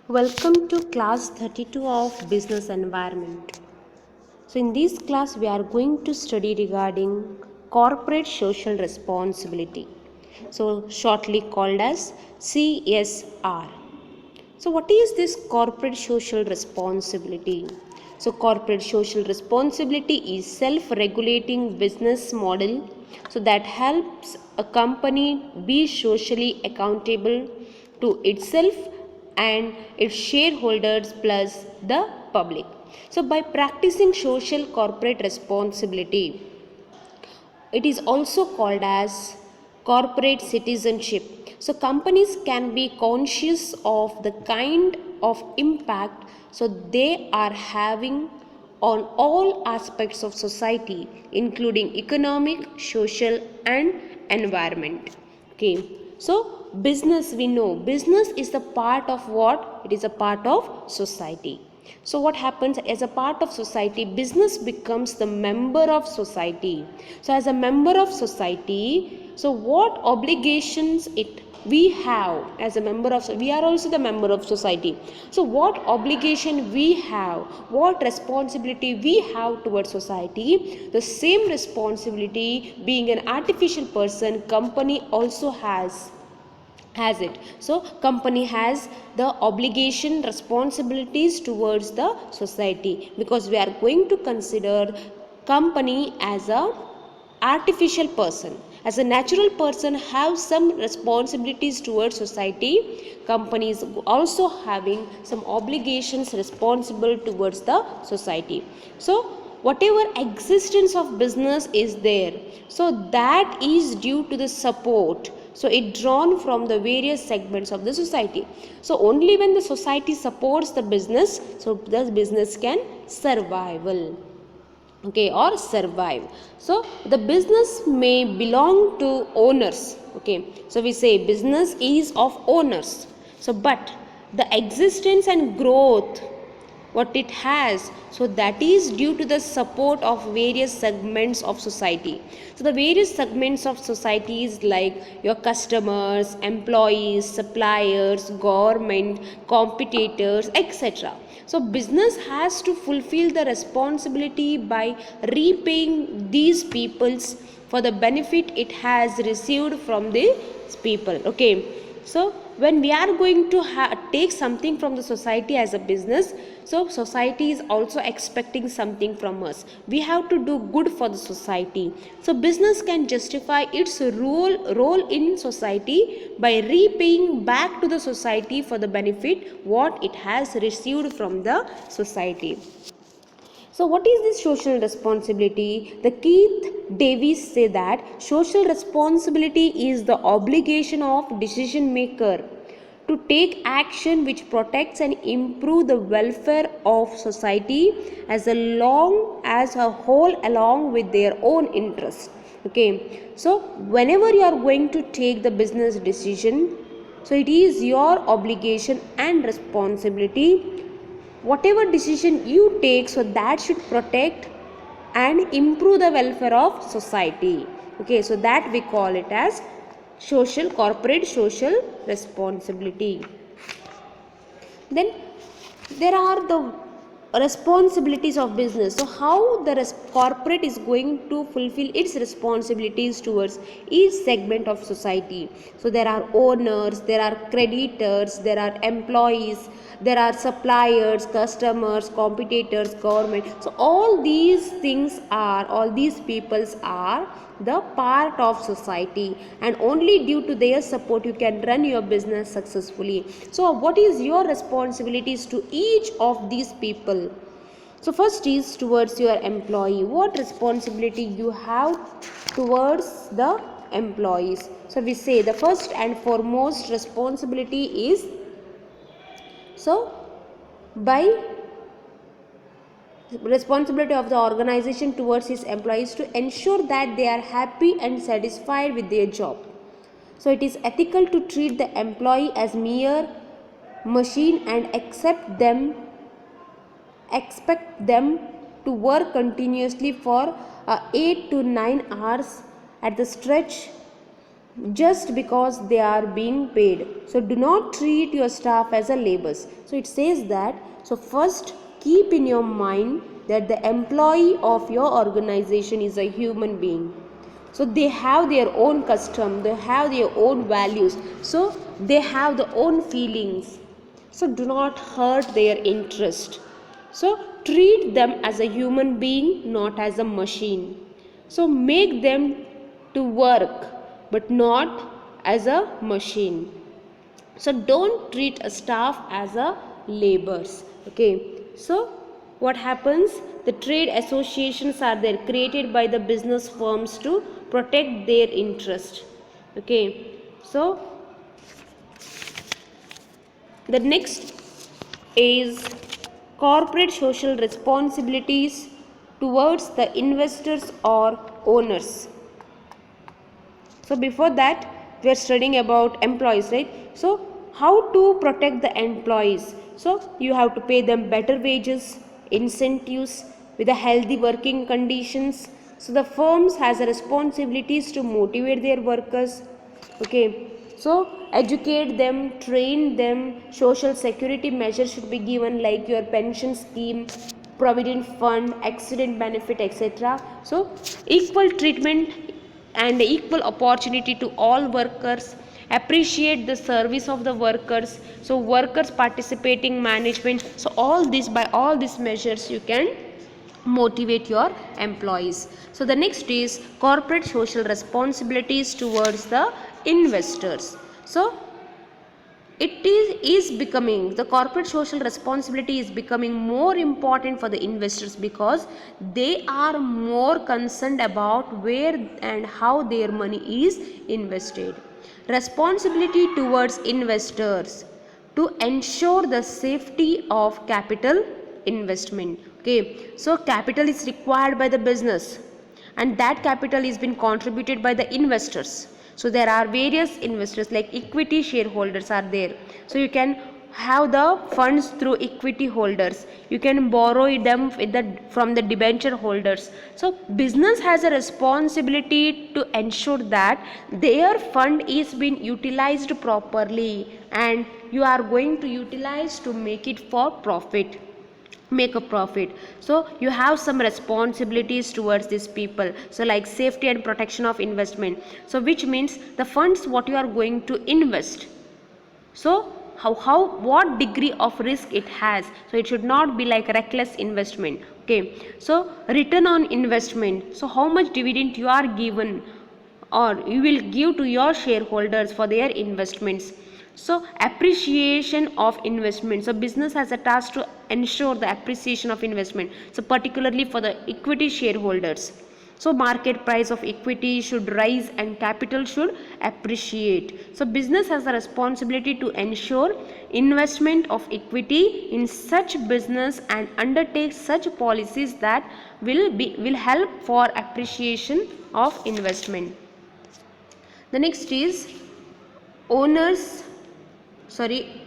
Welcome to class 32 of Business Environment. So in this class we are going to study regarding corporate social responsibility. So shortly called as CSR. So what is this corporate social responsibility? So corporate social responsibility is self-regulating business model so that helps a company be socially accountable to itself and its shareholders plus the public. So by practicing social corporate responsibility, it is also called as corporate citizenship. So companies can be conscious of the kind of impact so they are having on all aspects of society, including economic, social, and environment. Okay. So business, we know business is the part of what? It is a part of society. So what happens as a part of society? Business becomes the member of society. So as a member of society, so what obligations it we have as a member of, we are also the member of society. So what obligation we have, what responsibility we have towards society, the same responsibility being an artificial person, company also has it. So company has the obligation responsibilities towards the society, because we are going to consider company as a artificial person. As a natural person have some responsibilities towards society, companies also having some obligations responsible towards the society. So whatever existence of business is there, so that is due to the support, so it drawn from the various segments of the society. So only when the society supports the business, so the business can survival, okay, or survive. So the business may belong to owners, okay, so we say business is of owners. So but the existence and growth what it has, so that is due to the support of various segments of society. So the various segments of society is like your customers, employees, suppliers, government, competitors, etc. So business has to fulfill the responsibility by repaying these peoples for the benefit it has received from these people, okay. So when we are going to take something from the society as a business, so society is also expecting something from us. We have to do good for the society. So business can justify its role in society by repaying back to the society for the benefit what it has received from the society. So what is this social responsibility? The Keith Davies say that social responsibility is the obligation of decision maker to take action which protects and improve the welfare of society as long as a whole along with their own interests. Okay, so whenever you are going to take the business decision, so it is your obligation and responsibility, whatever decision you take, so that should protect and improve the welfare of society, okay. So that we call it as corporate social responsibility. Then there are the responsibilities of business. So how the corporate is going to fulfill its responsibilities towards each segment of society. So there are owners, there are creditors, there are employees, there are suppliers, customers, competitors, government. So all these peoples are the part of society, and only due to their support you can run your business successfully. So what is your responsibilities to each of these people? So first is towards your employee. What responsibility you have towards the employees? So we say the first and foremost responsibility is, so by responsibility of the organization towards its employees to ensure that they are happy and satisfied with their job. So it is ethical to treat the employee as mere machine and expect them to work continuously for 8 to 9 hours at the stretch just because they are being paid. So do not treat your staff as a labors. So it says that, so first keep in your mind that the employee of your organization is a human being. So they have their own custom, they have their own values, so they have their own feelings. So do not hurt their interest. So treat them as a human being, not as a machine. So make them to work, but not as a machine. So don't treat a staff as a laborers. Okay. So what happens? The trade associations are there, created by the business firms to protect their interest. Okay. So the next is corporate social responsibilities towards the investors or owners. So before that we are studying about employees, right? So how to protect the employees? So you have to pay them better wages, incentives with a healthy working conditions. So the firms has a responsibilities to motivate their workers. Okay. So educate them, train them, social security measures should be given like your pension scheme, provident fund, accident benefit, etc. So equal treatment and equal opportunity to all workers, appreciate the service of the workers, so workers participating management. So all this, by all these measures you can motivate your employees. So the next is corporate social responsibilities towards the investors. So is becoming, the corporate social responsibility is becoming more important for the investors because they are more concerned about where and how their money is invested. Responsibility towards investors to ensure the safety of capital investment. Okay, so capital is required by the business and that capital is been contributed by the investors. So there are various investors like equity shareholders are there. So you can have the funds through equity holders, you can borrow them from the debenture holders. So business has a responsibility to ensure that their fund is being utilized properly and you are going to utilize to make it for profit, make a profit. So you have some responsibilities towards these people, so like safety and protection of investment, so which means the funds what you are going to invest, so how what degree of risk it has, so it should not be like reckless investment. Okay, so return on investment, so how much dividend you are given or you will give to your shareholders for their investments. So appreciation of investment, so business has a task to ensure the appreciation of investment, so particularly for the equity shareholders. So market price of equity should rise and capital should appreciate. So business has a responsibility to ensure investment of equity in such business and undertake such policies that will help for appreciation of investment. The next is owners, sorry,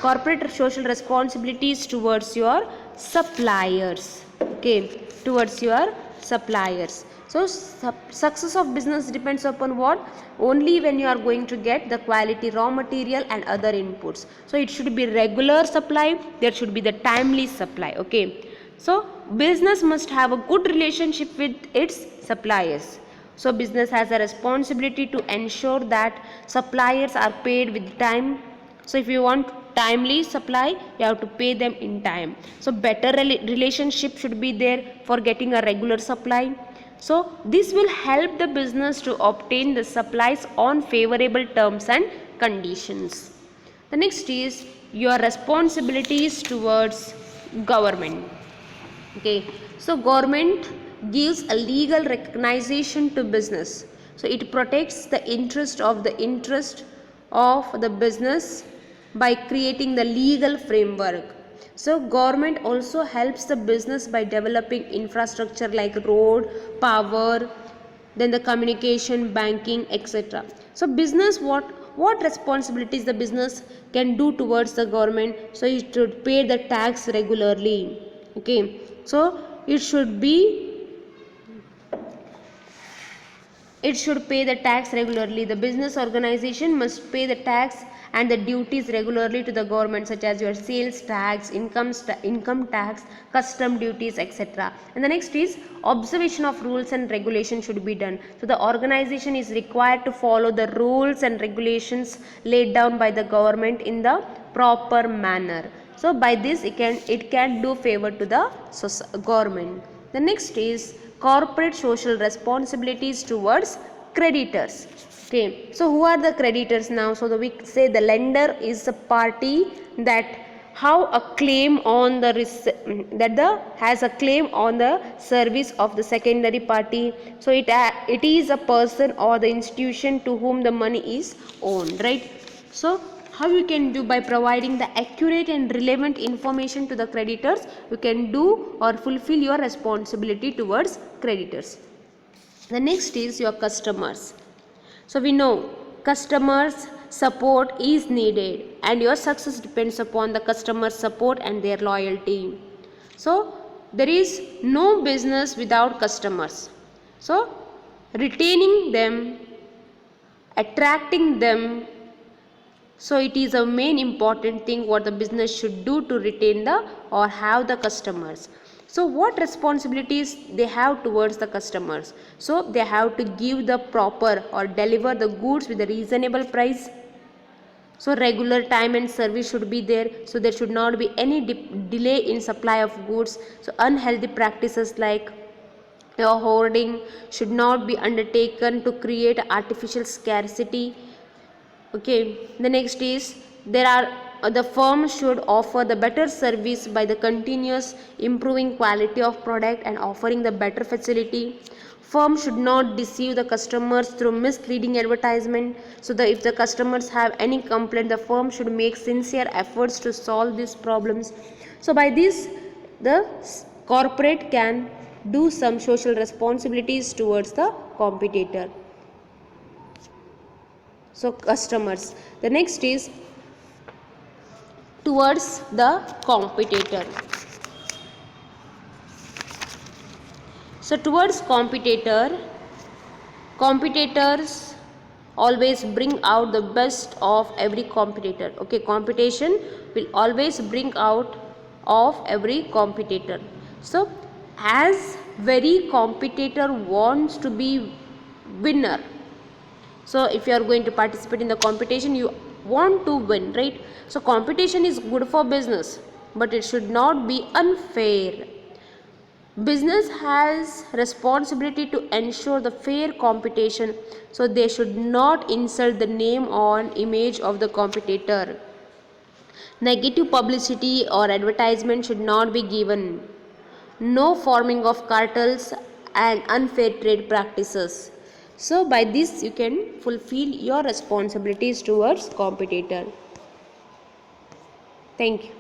corporate social responsibilities towards your suppliers. Okay, towards your suppliers. So success of business depends upon what? Only when you are going to get the quality raw material and other inputs. So it should be regular supply, there should be the timely supply. Okay, so business must have a good relationship with its suppliers. So business has a responsibility to ensure that suppliers are paid with time. So if you want timely supply, you have to pay them in time. So better relationship should be there for getting a regular supply. So this will help the business to obtain the supplies on favorable terms and conditions. The next is your responsibilities towards government. Okay, so government gives a legal recognition to business, so it protects the interest of the business by creating the legal framework. So government also helps the business by developing infrastructure like road, power, then the communication, banking, etc. So business, what responsibilities the business can do towards the government? So it should pay the tax regularly. Okay, so it should be It should pay the tax regularly. The business organization must pay the tax and the duties regularly to the government, such as your sales tax, income tax, custom duties, etc. And the next is observation of rules and regulations should be done. So the organization is required to follow the rules and regulations laid down by the government in the proper manner. So by this it can do favor to the government. The next is corporate social responsibilities towards creditors. Okay, so who are the creditors now? So we say the lender is a party that have a claim on the has a claim on the service of the secondary party. So it is a person or the institution to whom the money is owed, right? So how you can do? By providing the accurate and relevant information to the creditors, you can do or fulfill your responsibility towards creditors. The next is your customers. So we know customers support is needed and your success depends upon the customer support and their loyalty. So there is no business without customers. So retaining them, attracting them, so it is a main important thing what the business should do to retain the or have the customers. So what responsibilities they have towards the customers? So they have to give the proper or deliver the goods with a reasonable price. So regular time and service should be there. So there should not be any delay in supply of goods. So unhealthy practices like your hoarding should not be undertaken to create artificial scarcity. Okay, the next is the firm should offer the better service by the continuous improving quality of product and offering the better facility. Firm should not deceive the customers through misleading advertisement. So if the customers have any complaint, the firm should make sincere efforts to solve these problems. So by this the corporate can do some social responsibilities towards the competitor. So customers. The next is towards the competitor. So towards competitors always bring out the best of every competitor. Okay, competition will always bring out of every competitor. So as very competitor wants to be winner, so if you are going to participate in the competition, you want to win, right? So competition is good for business, but it should not be unfair. Business has responsibility to ensure the fair competition, so they should not insult the name or image of the competitor. Negative publicity or advertisement should not be given. No forming of cartels and unfair trade practices. So by this you can fulfill your responsibilities towards competitor. Thank you.